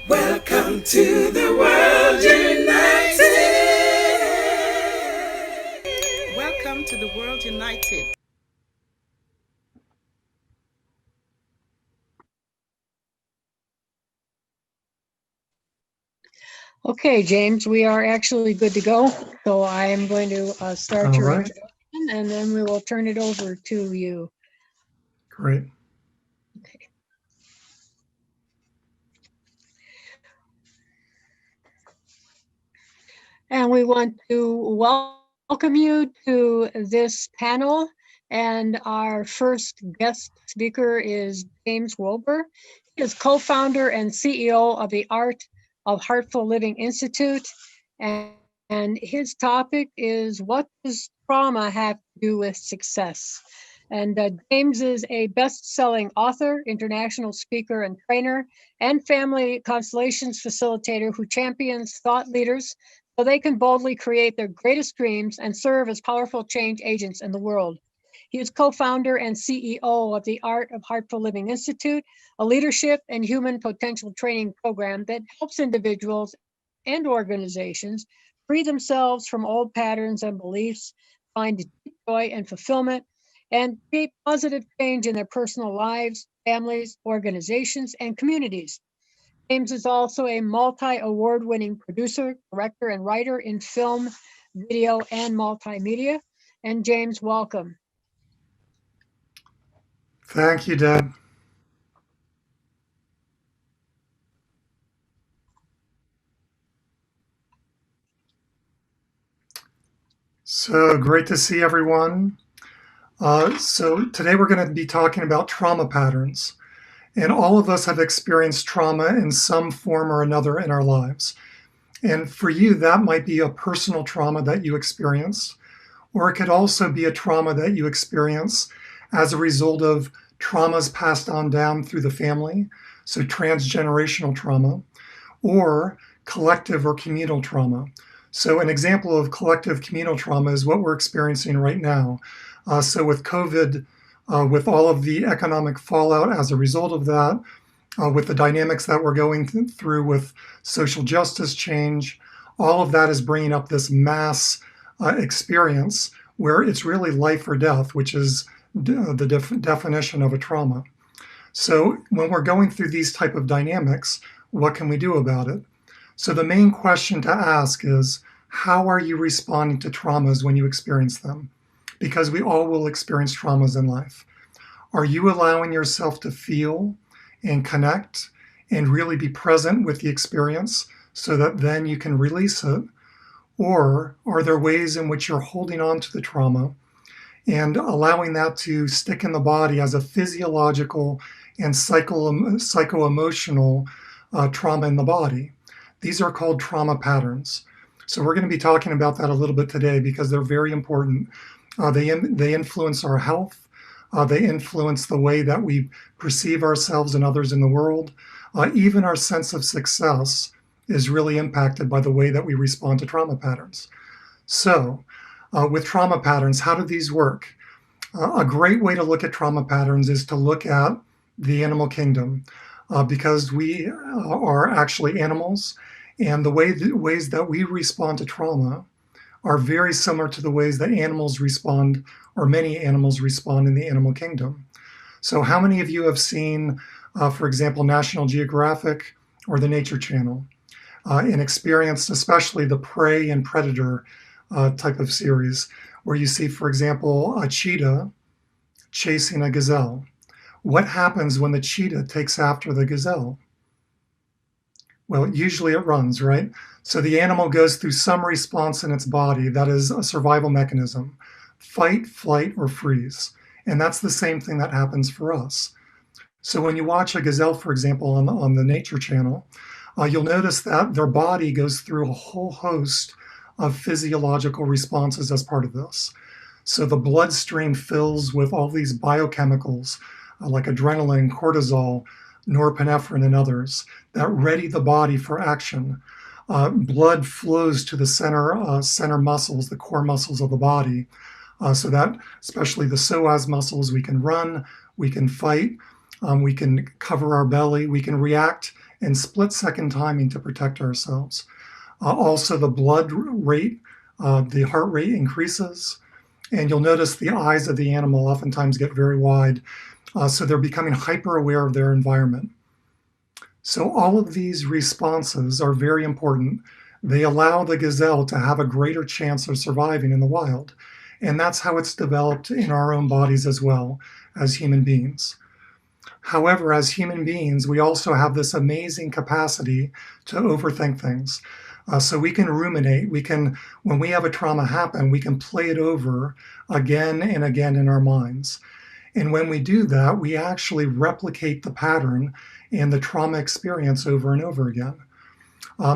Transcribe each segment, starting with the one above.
Welcome to the World United. Welcome to the World United. Okay, James, we are actually good to go. So I am going to start All your right. introduction, and then we will turn it over to you. Great. Okay. And we want to welcome you to this panel. And our first guest speaker is James WOEBER. He is co-founder and CEO of the Art of Heartful Living Institute. And his topic is, what does trauma have to do with success? And James is a best-selling author, international speaker and trainer, and family constellations facilitator who champions thought leaders so they can boldly create their greatest dreams and serve as powerful change agents in the world. He is co-founder and CEO of the Art of Heartful Living Institute, a leadership and human potential training program that helps individuals and organizations free themselves from old patterns and beliefs, find deep joy and fulfillment, and create positive change in their personal lives, families, organizations, and communities. James is also a multi-award-winning producer, director, and writer in film, video, and multimedia. And James, welcome. Thank you, Deb. So great to see everyone. So today we're going to be talking about trauma patterns. And all of us have experienced trauma in some form or another in our lives. And for you, that might be a personal trauma that you experienced, or it could also be a trauma that you experience as a result of traumas passed on down through the family, so transgenerational trauma, or collective or communal trauma. So an example of collective communal trauma is what we're experiencing right now. So with COVID, with all of the economic fallout as a result of that, with the dynamics that we're going through with social justice change, all of that is bringing up this mass experience where it's really life or death, which is the definition of a trauma. So when we're going through these type of dynamics, what can we do about it? So the main question to ask is, how are you responding to traumas when you experience them? Because we all will experience traumas in life. Are you allowing yourself to feel and connect and really be present with the experience so that then you can release it? Or are there ways in which you're holding on to the trauma and allowing that to stick in the body as a physiological and psycho-emotional trauma in the body? These are called trauma patterns. So we're going to be talking about that a little bit today because they're very important. They influence our health. They influence the way that we perceive ourselves and others in the world. Even our sense of success is really impacted by the way that we respond to trauma patterns. So with trauma patterns, how do these work? A great way to look at trauma patterns is to look at the animal kingdom because we are actually animals, and the ways that we respond to trauma are very similar to the ways that animals respond, or many animals respond in the animal kingdom. So how many of you have seen, for example, National Geographic or the Nature Channel, and experienced especially the prey and predator type of series, where you see, for example, a cheetah chasing a gazelle? What happens when the cheetah takes after the gazelle? Well, usually it runs, right? So the animal goes through some response in its body that is a survival mechanism: fight, flight, or freeze. And that's the same thing that happens for us. So when you watch a gazelle, for example, on the Nature Channel, you'll notice that their body goes through a whole host of physiological responses as part of this. So the bloodstream fills with all these biochemicals like adrenaline, cortisol, norepinephrine, and others that ready the body for action. Blood flows to the center muscles, the core muscles of the body, so that especially the psoas muscles, we can run, we can fight, we can cover our belly, we can react and split-second timing to protect ourselves. Also, the blood rate, the heart rate increases, and you'll notice the eyes of the animal oftentimes get very wide, so they're becoming hyper-aware of their environment. So all of these responses are very important. They allow the gazelle to have a greater chance of surviving in the wild. And that's how it's developed in our own bodies as well as human beings. However, as human beings, we also have this amazing capacity to overthink things. So we can ruminate. When we have a trauma happen, we can play it over again and again in our minds. And when we do that, we actually replicate the pattern and the trauma experience over and over again.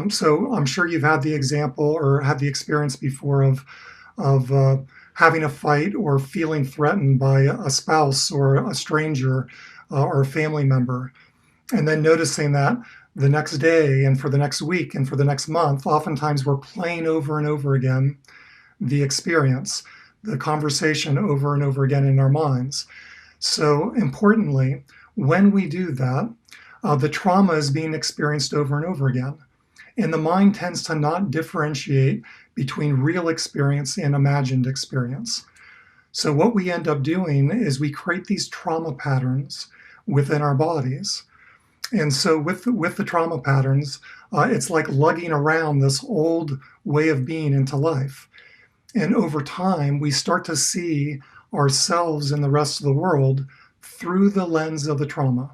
So I'm sure you've had the example or had the experience before of having a fight or feeling threatened by a spouse or a stranger or a family member, and then noticing that the next day and for the next week and for the next month, oftentimes we're playing over and over again the experience, the conversation over and over again in our minds. So importantly, when we do that, the trauma is being experienced over and over again. And the mind tends to not differentiate between real experience and imagined experience. So what we end up doing is we create these trauma patterns within our bodies. And so with the trauma patterns, it's like lugging around this old way of being into life. And over time, we start to see ourselves and the rest of the world through the lens of the trauma.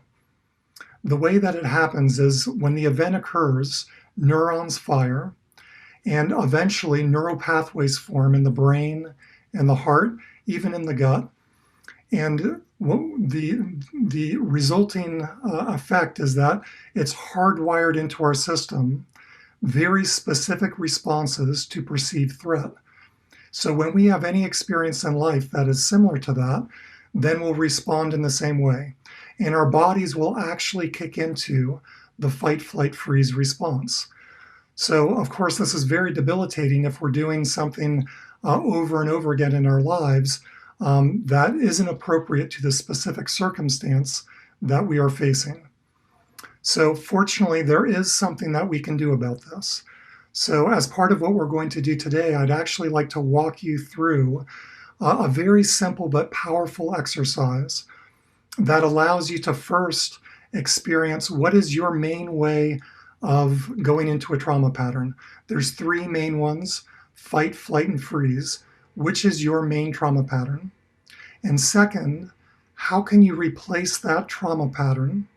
The way that it happens is when the event occurs, neurons fire, and eventually neural pathways form in the brain and the heart, even in the gut. And the resulting effect is that it's hardwired into our system very specific responses to perceived threat. So when we have any experience in life that is similar to that, then we'll respond in the same way. And our bodies will actually kick into the fight, flight, freeze response. So, of course, this is very debilitating if we're doing something over and over again in our lives that isn't appropriate to the specific circumstance that we are facing. So, fortunately, there is something that we can do about this. So, as part of what we're going to do today, I'd actually like to walk you through a very simple but powerful exercise that allows you to first experience what is your main way of going into a trauma pattern. There's three main ones: fight, flight, and freeze. Which is your main trauma pattern? And second, how can you replace that trauma pattern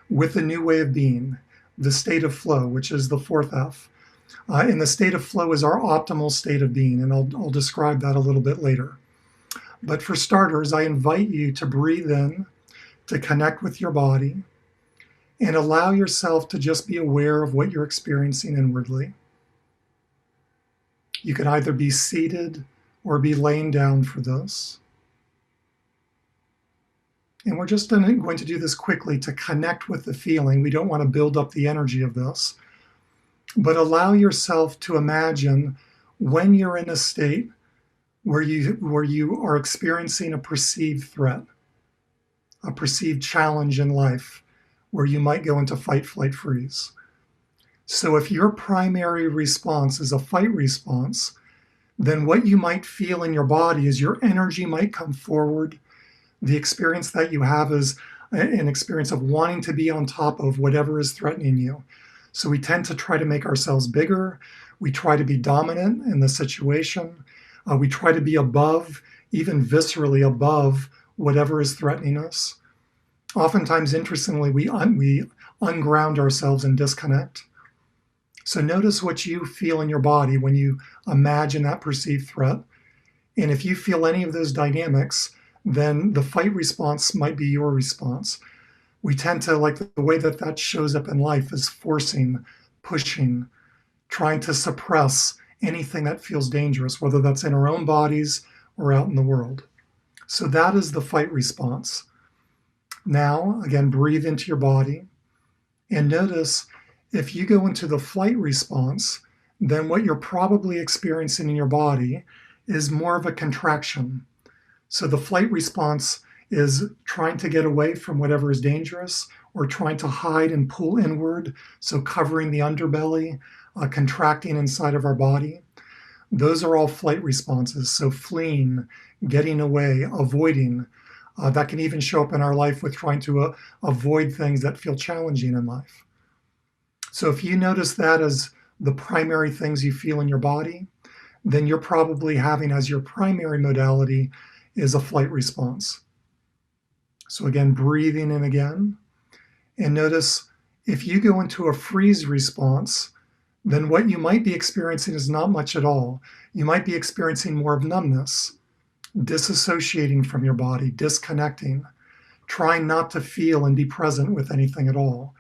with a new way of being, the state of flow, which is the fourth F. And the state of flow is our optimal state of being, and I'll describe that a little bit later. But for starters, I invite you to breathe in, to connect with your body, and allow yourself to just be aware of what you're experiencing inwardly. You can either be seated or be laying down for this. And we're just going to do this quickly to connect with the feeling. We don't want to build up the energy of this, but allow yourself to imagine when you're in a state where you are experiencing a perceived threat, a perceived challenge in life, where you might go into fight, flight, freeze. So if your primary response is a fight response, then what you might feel in your body is your energy might come forward. The experience that you have is an experience of wanting to be on top of whatever is threatening you. So we tend to try to make ourselves bigger. We try to be dominant in the situation. We try to be above, even viscerally above, whatever is threatening us. Oftentimes, interestingly, we unground ourselves and disconnect. So notice what you feel in your body when you imagine that perceived threat. And if you feel any of those dynamics, then the fight response might be your response. We tend to, like, the way that shows up in life is forcing, pushing, trying to suppress anything that feels dangerous, whether that's in our own bodies or out in the world. So that is the fight response. Now, again, breathe into your body and notice if you go into the flight response, then what you're probably experiencing in your body is more of a contraction. So the flight response is trying to get away from whatever is dangerous or trying to hide and pull inward, so covering the underbelly, contracting inside of our body. Those are all flight responses. So fleeing, getting away, avoiding. That can even show up in our life with trying to avoid things that feel challenging in life. So if you notice that as the primary things you feel in your body, then you're probably having as your primary modality is a flight response. So again, breathing in again. And notice if you go into a freeze response, then what you might be experiencing is not much at all. You might be experiencing more of numbness, disassociating from your body, disconnecting, trying not to feel and be present with anything at all.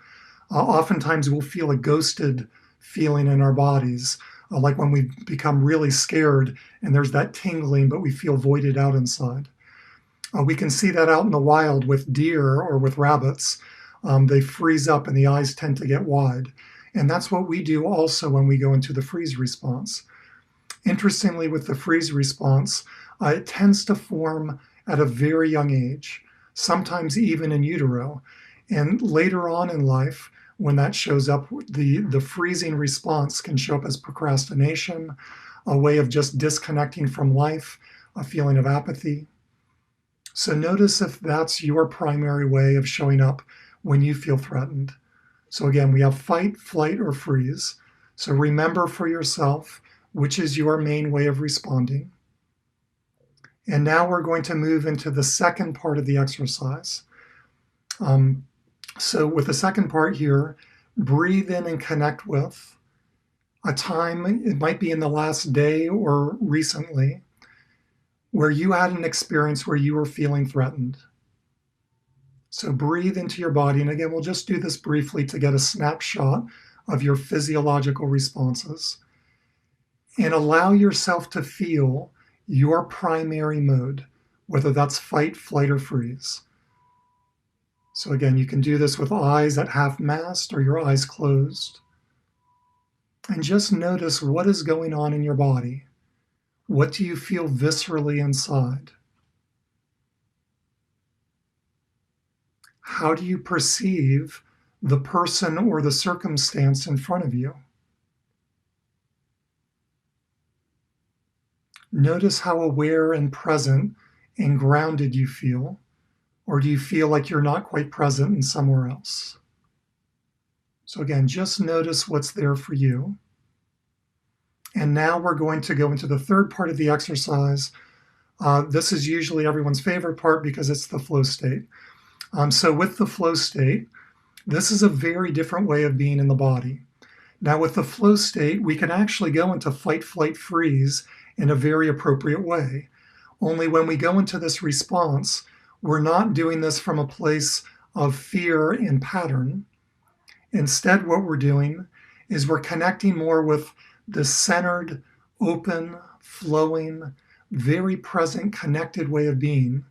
Oftentimes we'll feel a ghosted feeling in our bodies, like when we become really scared and there's that tingling, but we feel voided out inside. We can see that out in the wild with deer or with rabbits. They freeze up and the eyes tend to get wide. And that's what we do also when we go into the freeze response. Interestingly, with the freeze response, it tends to form at a very young age, sometimes even in utero. And later on in life, when that shows up, the freezing response can show up as procrastination, a way of just disconnecting from life, a feeling of apathy. So notice if that's your primary way of showing up when you feel threatened. So again, we have fight, flight, or freeze. So remember for yourself which is your main way of responding. And now we're going to move into the second part of the exercise. So with the second part here, breathe in and connect with a time, it might be in the last day or recently, where you had an experience where you were feeling threatened. So breathe into your body. And again, we'll just do this briefly to get a snapshot of your physiological responses. And allow yourself to feel your primary mode, whether that's fight, flight, or freeze. So again, you can do this with eyes at half mast or your eyes closed. And just notice what is going on in your body. What do you feel viscerally inside? How do you perceive the person or the circumstance in front of you? Notice how aware and present and grounded you feel, or do you feel like you're not quite present and somewhere else? So again, just notice what's there for you. And now we're going to go into the third part of the exercise. This is usually everyone's favorite part because it's the flow state. So with the flow state, this is a very different way of being in the body. Now with the flow state, we can actually go into fight, flight, freeze in a very appropriate way. Only when we go into this response, we're not doing this from a place of fear and pattern. Instead, what we're doing is we're connecting more with the centered, open, flowing, very present, connected way of being.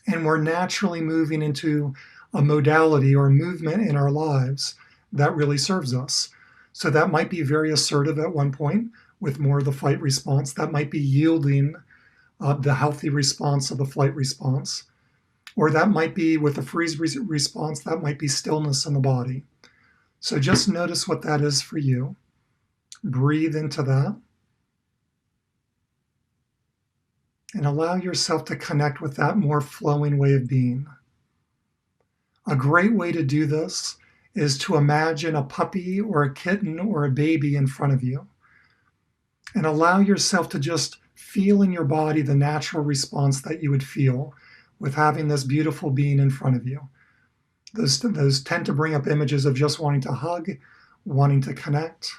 And we're naturally moving into a modality or movement in our lives that really serves us. So that might be very assertive at one point with more of the fight response. That might be yielding the healthy response of the flight response. Or that might be with the freeze response, that might be stillness in the body. So just notice what that is for you. Breathe into that. And allow yourself to connect with that more flowing way of being. A great way to do this is to imagine a puppy or a kitten or a baby in front of you. And allow yourself to just feel in your body the natural response that you would feel with having this beautiful being in front of you. Those tend to bring up images of just wanting to hug, wanting to connect.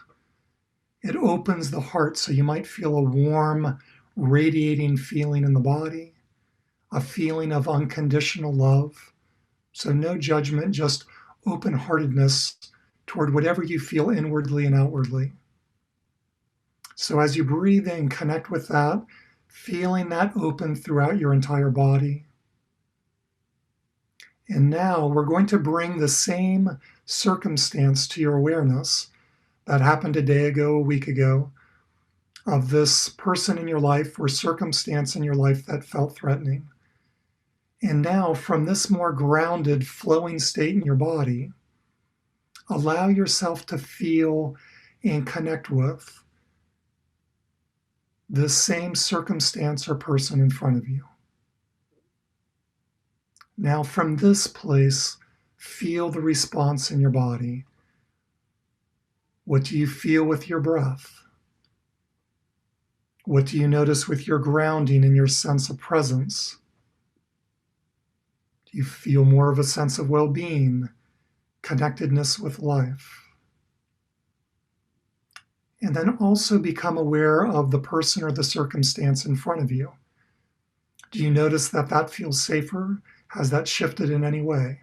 It opens the heart, so you might feel a warm, radiating feeling in the body, a feeling of unconditional love. So no judgment, just open-heartedness toward whatever you feel inwardly and outwardly. So as you breathe in, connect with that, feeling that open throughout your entire body. And now we're going to bring the same circumstance to your awareness that happened a day ago, a week ago, of this person in your life or circumstance in your life that felt threatening. And now, from this more grounded, flowing state in your body, allow yourself to feel and connect with the same circumstance or person in front of you. Now, from this place, feel the response in your body. What do you feel with your breath? What do you notice with your grounding and your sense of presence? Do you feel more of a sense of well-being, connectedness with life? And then also become aware of the person or the circumstance in front of you. Do you notice that that feels safer? Has that shifted in any way?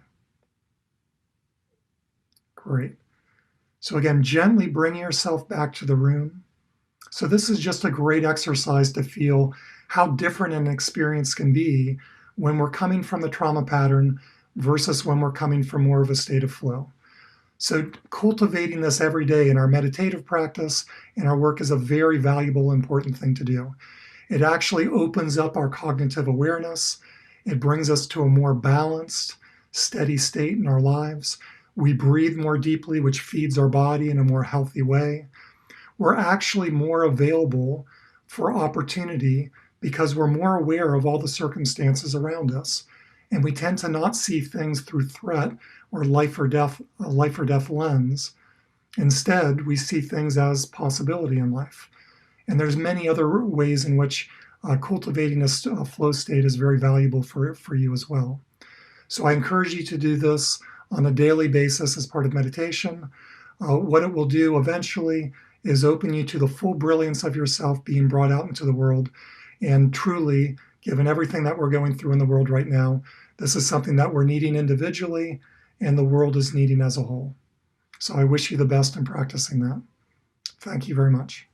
Great. So again, gently bring yourself back to the room. So this is just a great exercise to feel how different an experience can be when we're coming from the trauma pattern versus when we're coming from more of a state of flow. So cultivating this every day in our meditative practice and our work is a very valuable, important thing to do. It actually opens up our cognitive awareness. It brings us to a more balanced, steady state in our lives. We breathe more deeply, which feeds our body in a more healthy way. We're actually more available for opportunity because we're more aware of all the circumstances around us. And we tend to not see things through threat or life or death lens. Instead, we see things as possibility in life. And there's many other ways in which cultivating a flow state is very valuable for you as well. So I encourage you to do this on a daily basis as part of meditation. What it will do eventually is open you to the full brilliance of yourself being brought out into the world. And truly, given everything that we're going through in the world right now, this is something that we're needing individually and the world is needing as a whole. So I wish you the best in practicing that. Thank you very much.